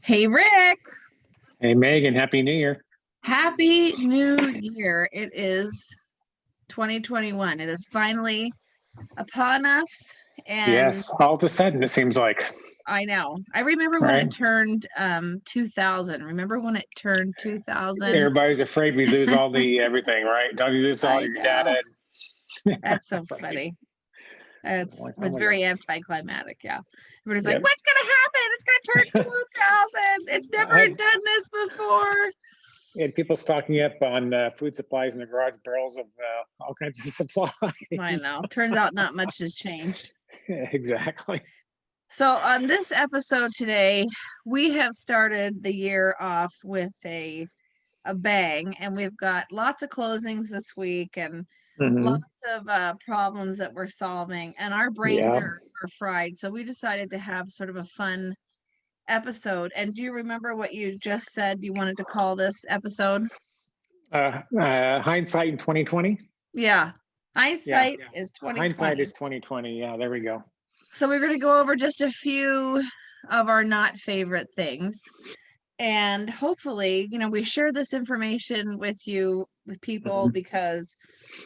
Hey, Rick. Hey, Megan, Happy New Year. Happy New Year. It is 2021. It is finally upon us. And Yes, all of a sudden it seems like, I know. I remember when it right? turned 2000. Remember when it turned 2000? Everybody's afraid we lose all the everything, right? Don't you lose all I your know. data? That's so Right. funny. A long It was time ago. very anticlimactic. Yeah. Everybody's like, Yep. what's going to happen? It's going to turn 2000. It's I never had, done this before. had people stocking up on food supplies in the garage, barrels of all kinds of I supplies. know. Turns out not much has changed. Exactly. So on this episode today, we have started the year off with a bang, and we've got lots of closings this week and lots Hmm. of problems that we're solving, and our brains Yeah. are fried. So we decided to have sort of a fun episode. And do you remember what you just said you wanted to call this episode? Hindsight in 2020. Yeah, Yeah. hindsight is Hindsight 2020. is 2020. Yeah, there we go. So we're going to go over just a few of our not favorite things. And hopefully, we share this information with people Hmm. because,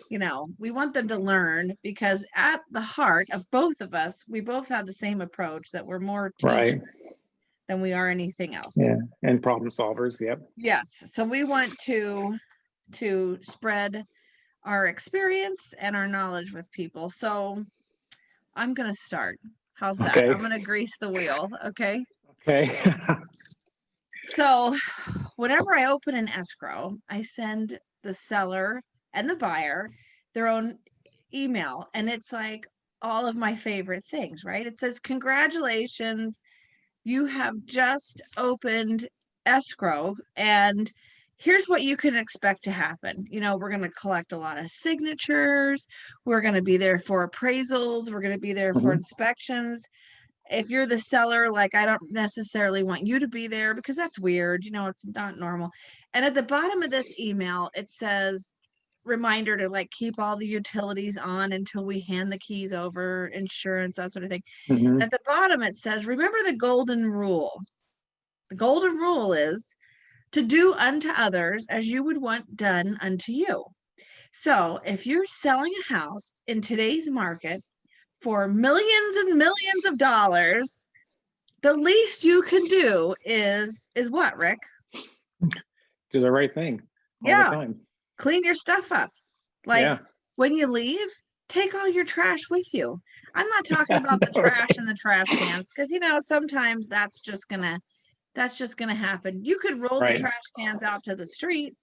we want them to learn, because at the heart of both of us, we both have the same approach, that we're more teachers Right. than we are anything else. Yeah. And problem solvers. Yep. Yes. So we want to spread our experience and our knowledge with people. So I'm going to start. How's that? Okay. I'm going to grease the wheel. Okay. Okay. So whenever I open an escrow, I send the seller and the buyer their own email, and it's like all of my favorite things, right? It says, congratulations, you have just opened escrow, and here's what you can expect to happen. We're going to collect a lot of signatures. We're going to be there for appraisals. We're going to be there for Mhm. inspections. If you're the seller, like, I don't necessarily want you to be there because that's weird. It's not normal. And at the bottom of this email, it says, reminder to, like, keep all the utilities on until we hand the keys over, insurance, that sort of thing. Mhm. At the bottom, it says, remember the golden rule. The golden rule is to do unto others as you would want done unto you. So if you're selling a house in today's market for millions and millions of dollars, the least you can do is what, Rick? Do the right thing all the Yeah, time. clean your stuff up. Like, Yeah. when you leave, take all your trash with you. I'm not talking about the No, trash in the trash cans, because sometimes that's just gonna happen. You could roll the right. trash cans out to the street,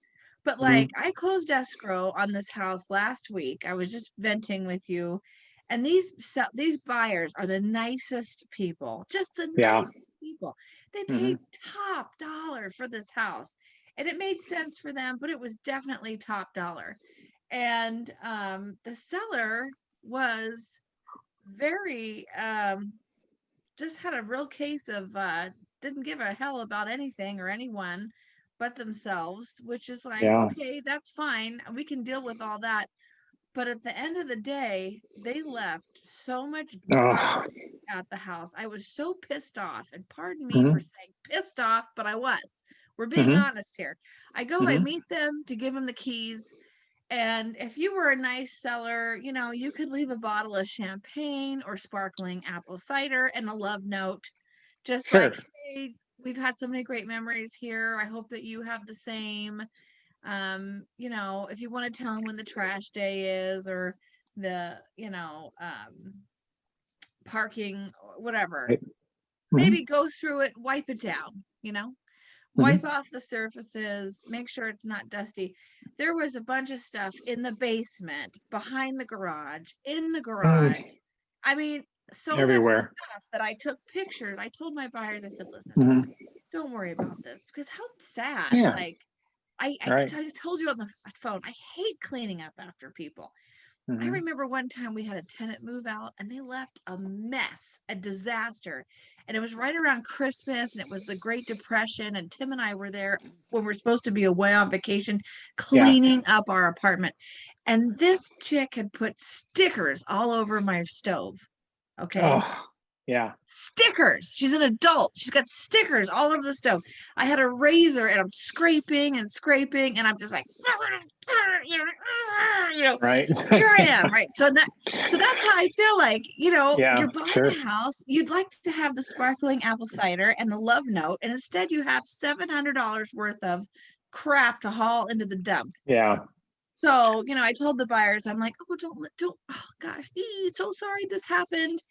but, like, Mhm. I closed escrow on this house last week. I was just venting with you, and these buyers are the nicest people, just the Yeah. nicest people. They paid Mhm. top dollar for this house, and it made sense for them, but it was definitely top dollar. And the seller was very just had a real case of didn't give a hell about anything or anyone but themselves, which is like, Yeah. okay, that's fine, we can deal with all that. But at the end of the day, they left so much Oh. garbage at the house. I was so pissed off, and pardon me for Mhm. saying pissed off, but I was. We're being Mhm. honest here. I Mhm. meet them to give them the keys, and if you were a nice seller, you could leave a bottle of champagne or sparkling apple cider and a love note, just Sure. like, hey, we've had so many great memories here. I hope that you have the same. If you want to tell them when the trash day is, or the, parking, or whatever, Right. maybe Mhm. go through it, wipe it down, wipe Mhm. off the surfaces, make sure it's not dusty. There was a bunch of stuff in the basement, behind the garage, in the Mm. garage. I mean, so much Everywhere. stuff that I took pictures. I told my buyers, I said, listen, Mhm. don't worry about this, because how sad. Yeah. Like, Right. I told you on the phone, I hate cleaning up after people. I Mhm. remember one time we had a tenant move out, and they left a mess, a disaster. And it was right around Christmas, and it was the Great Depression. And Tim and I were there when we're supposed to be away on vacation, Yeah. cleaning up our apartment. And this chick had put stickers all over my stove. Okay. Oh. Yeah. Stickers. She's an adult. She's got stickers all over the stove. I had a razor and I'm scraping and scraping and I'm just like, Right. here I am. Right. So that's how I feel like, Yeah, you're buying sure. a house. You'd like to have the sparkling apple cider and the love note. And instead you have $700 worth of crap to haul into the dump. Yeah. So, I told the buyers, I'm like, oh, oh gosh, so sorry this happened.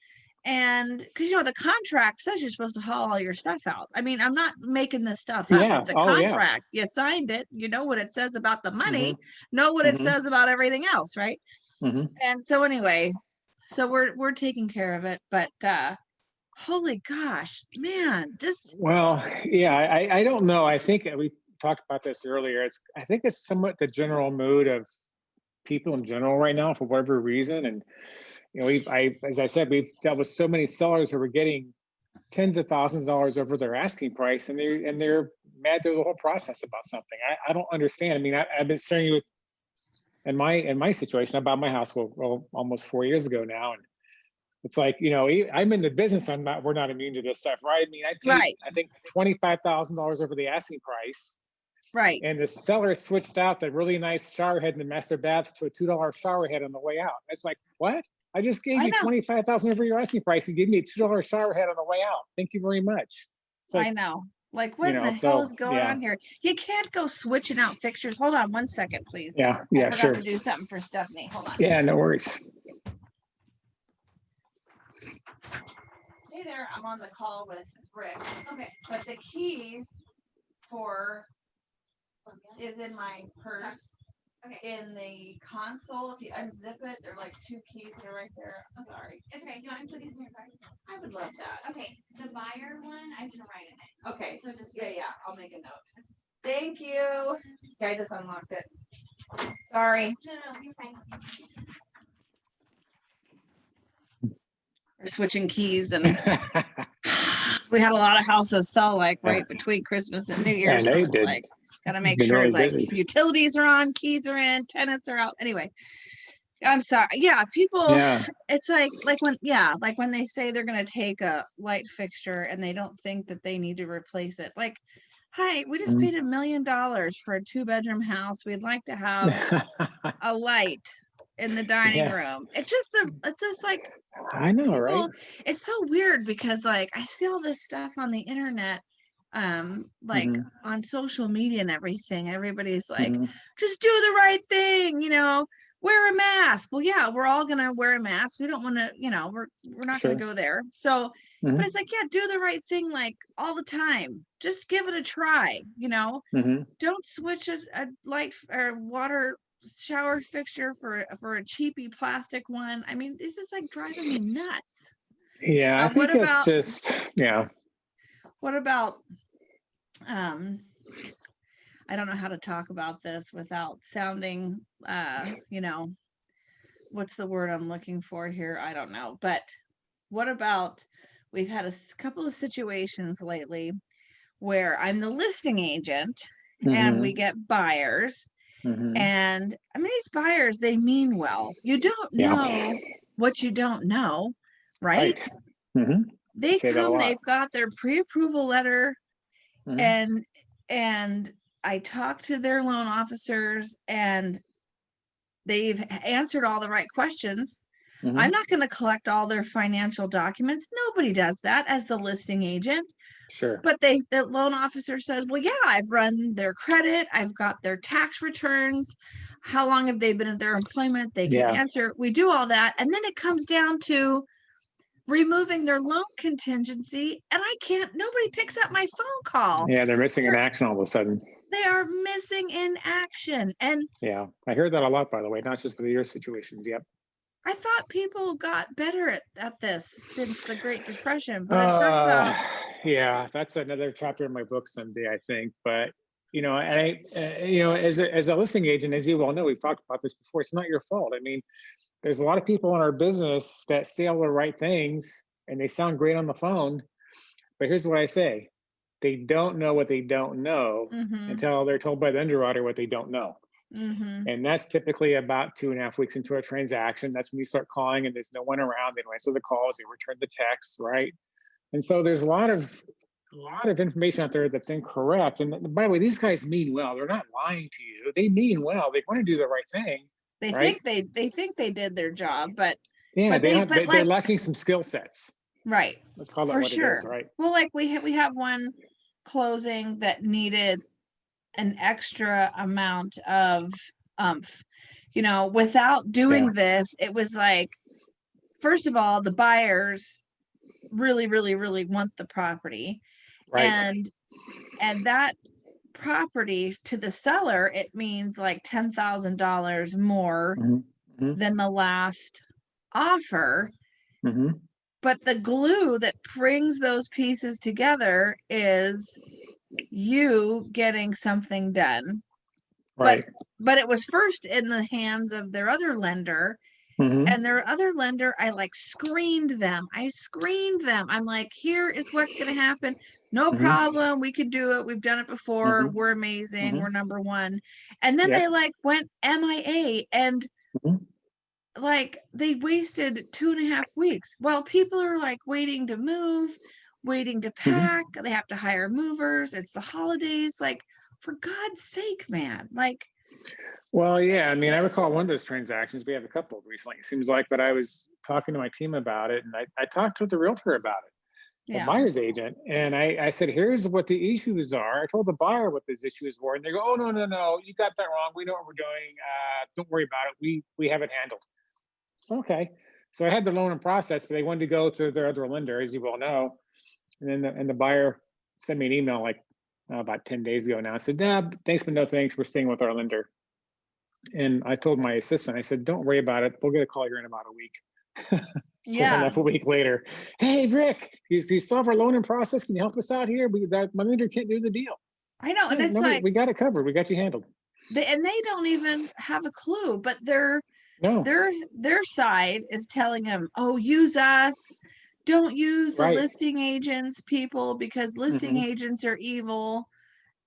And because, the contract says you're supposed to haul all your stuff out. I mean, I'm not making this stuff up. Yeah. It's a Oh, yeah. contract. You signed it. You know what it says about the money, Mm-hmm. know what it Mm-hmm. says about everything else, right? Mm-hmm. And so anyway, so we're taking care of it. But holy gosh, man, just Well, yeah, I don't know. I think we talked about this earlier. I think it's somewhat the general mood of people in general right now for whatever reason. And as I said, we've dealt with so many sellers who were getting tens of thousands of dollars over their asking price, and they're mad through the whole process about something. I don't understand. I mean, I've been saying with in my situation, I bought my house almost 4 years ago now, and it's like, I'm in the business. We're not immune to this stuff, right? I mean, I paid, right, I think, $25,000 over the asking price, right. and the seller switched out the really nice shower head in the master bath to a $2 shower head on the way out. It's like, what? I just gave I you know. 25,000 over your asking price and gave me a $2 shower head on the way out. Thank you very much. It's like, I know. Like, what in the hell so is going yeah, on here? You can't go switching out fixtures. Hold on one second, please. yeah, I yeah, forgot sure. to do something for Stephanie. Hold on. Yeah, no worries. Hey there, I'm on the call with Rick. Okay, but the keys is in my purse. Okay. In the console, if you unzip it, there are like 2 keys that are right there. I'm sorry. It's okay. Do you want me to put these in your car? I would love that. Okay. The buyer one, I can write in it. Okay. So just yeah, I'll make a note. Thank you. Okay, I just unlocked it. Sorry. No, you're fine. We're switching keys and we had a lot of houses sell like right between Christmas and New Year's. Yeah, So they it's did. like gotta make Been sure really like busy. utilities are on, keys are in, tenants are out. Anyway, I'm sorry. Yeah, people. Yeah. It's like when they say they're gonna take a light fixture and they don't think that they need to replace it. Like, hi, we just paid $1 million for a 2-bedroom house. We'd like to have a light in the dining Yeah. room. It's just like I know, people, right? it's so weird because like I see all this stuff on the internet, like on social media and everything. Everybody's like, just do the right thing, wear a mask. Well, yeah, we're all gonna wear a mask. We don't want to, we're not Sure. gonna go there. So, but it's like, yeah, do the right thing like all the time. Just give it a try, Don't switch a light or water shower fixture for a cheapy plastic one. I mean, this is like driving me nuts. Yeah, I think What it's about just, yeah. what about I don't know how to talk about this without sounding what's the word I'm looking for here? I don't know. But what about we've had a couple of situations lately where I'm the listing agent and we get buyers. And I mean, these buyers, they mean well. You don't know what you don't know, right? They come, they've got their pre-approval letter, and I talk to their loan officers and they've answered all the right questions. I'm not going to collect all their financial documents. Nobody does that as the listing agent. Sure. But the loan officer says, well, yeah, I've run their credit. I've got their tax returns. How long have they been at their employment? They can answer. We do all that. And then it comes down to removing their loan contingency. And nobody picks up my phone call. Yeah, they're missing in action all of a sudden. They are missing in action. And yeah, I hear that a lot, by the way, not just with your situations. Yep. I thought people got better at this since the Great Depression, but it turns out. Yeah, that's another chapter in my book someday, I think. But as a listing agent, as you well know, we've talked about this before. It's not your fault. I mean, there's a lot of people in our business that say all the right things and they sound great on the phone. But here's what I say: they don't know what they don't know until they're told by the underwriter what they don't know. Mm-hmm. And that's typically about 2.5 weeks into a transaction. That's when you start calling and there's no one around. They don't answer the calls, they return the texts, right? And so there's a lot of information out there that's incorrect. And by the way, these guys mean well. They're not lying to you. They mean well. They want to do the right thing. They right? think they think they did their job, but Yeah, they're like, lacking some skill sets. right, Let's call that for what it sure. is, right? Well, like we have one closing that needed an extra amount of umph. You know, without doing this, it was like, first of all, the buyers really, really, really want the property. Right. And that property to the seller, it means like $10,000 more Mm-hmm. than the last offer. Mm-hmm. But the glue that brings those pieces together is you getting something done. Right. But it was first in the hands of their other lender. Mm-hmm. And their other lender, I like screened them. I'm like, here is what's going to happen. No Mm-hmm. problem. We can do it. We've done it before. Mm-hmm. We're amazing. Mm-hmm. We're number one. And then Yep. they like went MIA, and Mm-hmm. like they wasted 2.5 weeks while people are like waiting to move, waiting to pack. They have to hire movers. It's the holidays. Like, for God's sake, man. Like, Well, yeah. I mean, I recall one of those transactions. We have a couple recently, it seems like, but I was talking to my team about it, and I talked to the realtor about it, the yeah. buyer's agent, and I said, here's what the issues are. I told the buyer what those issues were, and they go, oh, no, you got that wrong. We know what we're doing. Don't worry about it. We have it handled. Okay. So I had the loan in process, but they wanted to go through their other lender, as you well know. And then the buyer sent me an email like about 10 days ago now. I said, nah, thanks, but no thanks. We're staying with our lender. And I told my assistant, I said, don't worry about it. We'll get a call here in about a week. Sure Yeah. enough, a week later, hey, Rick, you still have our loan in process? Can you help us out here? My lender can't do the deal. I know. And Yeah, it's no, like, we got it covered. We got you handled. and they don't even have a clue, but No, their side is telling them, oh, use us. Don't use the right. listing agents, people, because listing Mhm. agents are evil.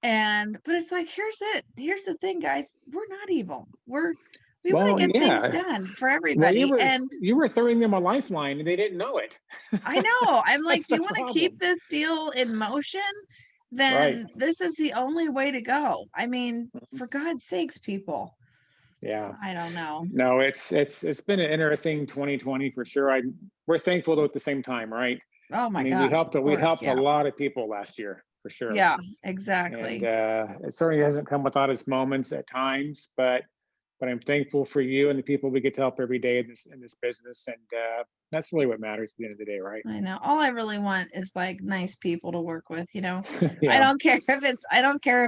But it's like, here's the thing, guys. We're not evil. We want Well, to get things yeah. done for Well, everybody. And you were throwing them a lifeline and they didn't know it. I know, I'm like, That's do the you want to keep problem. this deal in motion? Right. Then this is the only way to go. I mean, Mhm. for God's sakes, people. Yeah. I don't know. No, it's been an interesting 2020 for sure. We're thankful though at the same time, right? Oh I my mean, gosh, of we course. helped a Yeah. lot of people last year for sure. Yeah, And exactly. it certainly hasn't come without its moments at times, but I'm thankful for you and the people we get to help every day in this business, and that's really what matters at the end of the day, right? I know. All I really want is like nice people to work with, I Yeah. don't care if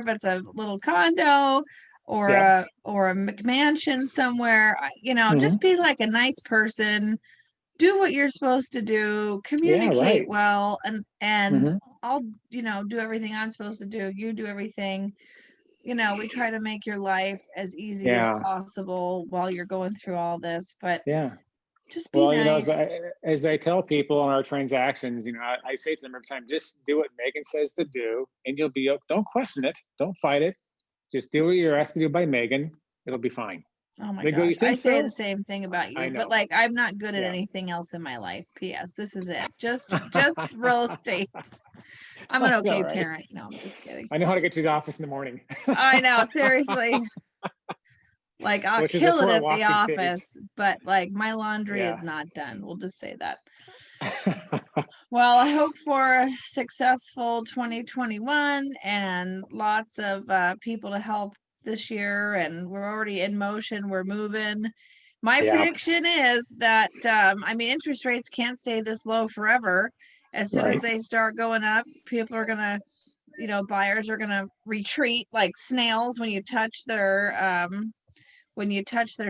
it's a little condo or Yep. a McMansion somewhere. Just Mhm. be like a nice person, do what you're supposed to do, Yeah. communicate Right. well, and Mhm. I'll, do everything I'm supposed to do. You do everything. We try to make your life as easy as Yeah. possible while you're going through all this, but Yeah. just be Well, nice. as I tell people on our transactions, I say to them every time, just do what Megan says to do, and you'll be. Don't question it. Don't fight it. Just do what you're asked to do by Megan. It'll be fine. Oh my They go, gosh. you I think say the so? same thing about I you, but know. like I'm not good at Yeah. anything else in my life. PS. This is it. Just real estate. I'm I an know, okay right? parent. No, I'm just kidding. I know how to get to the office in the morning. I know, seriously. Like I'll Which is a kill it sore at the walk these days. office, but like my laundry is Yeah. not done. We'll just say that. Well, I hope for a successful 2021 and lots of people to help this year. And we're already in motion. We're moving. My Yeah. prediction is that, interest rates can't stay this low forever. As soon as Right. they start going up, people are going to, buyers are going to retreat like snails when you touch their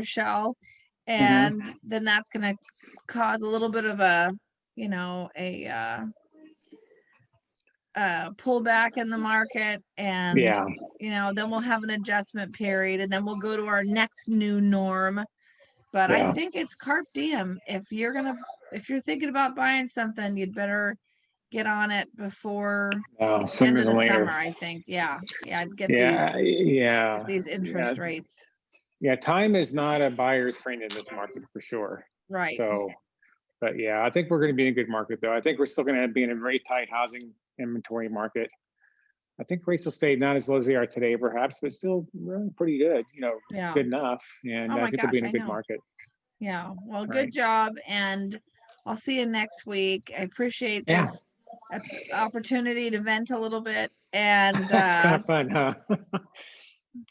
shell. Mhm. And then that's going to cause a little bit of a pullback in the market, and Yeah. then we'll have an adjustment period, and then we'll go to our next new norm. But I Yeah. think it's carpe diem. If you're thinking about buying something, you'd better get on it before the end Sooner of than the later. summer, I think. Yeah, get Yeah. Yeah. these Yeah. interest rates. Yeah, time is not a buyer's friend in this market for sure. Right. So, but yeah, I think we're going to be in a good market though. I think we're still going to be in a very tight housing inventory market. I think rates will stay not as low as they are today, perhaps, but still running pretty good, Yeah. good enough. And Oh I my think we'll be gosh, in a I good know. market. Yeah. Well, Right. good job. And I'll see you next week. I appreciate Yeah. this opportunity to vent a little bit. And It's kind of fun, huh?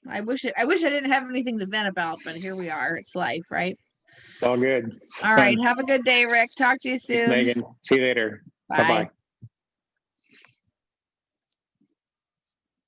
I wish I didn't have anything to vent about, but here we are. It's life, right? It's all good. It's All right. fun. Have a good day, Rick. Talk to you Thanks, soon. Megan. See you later. Bye. Bye-bye.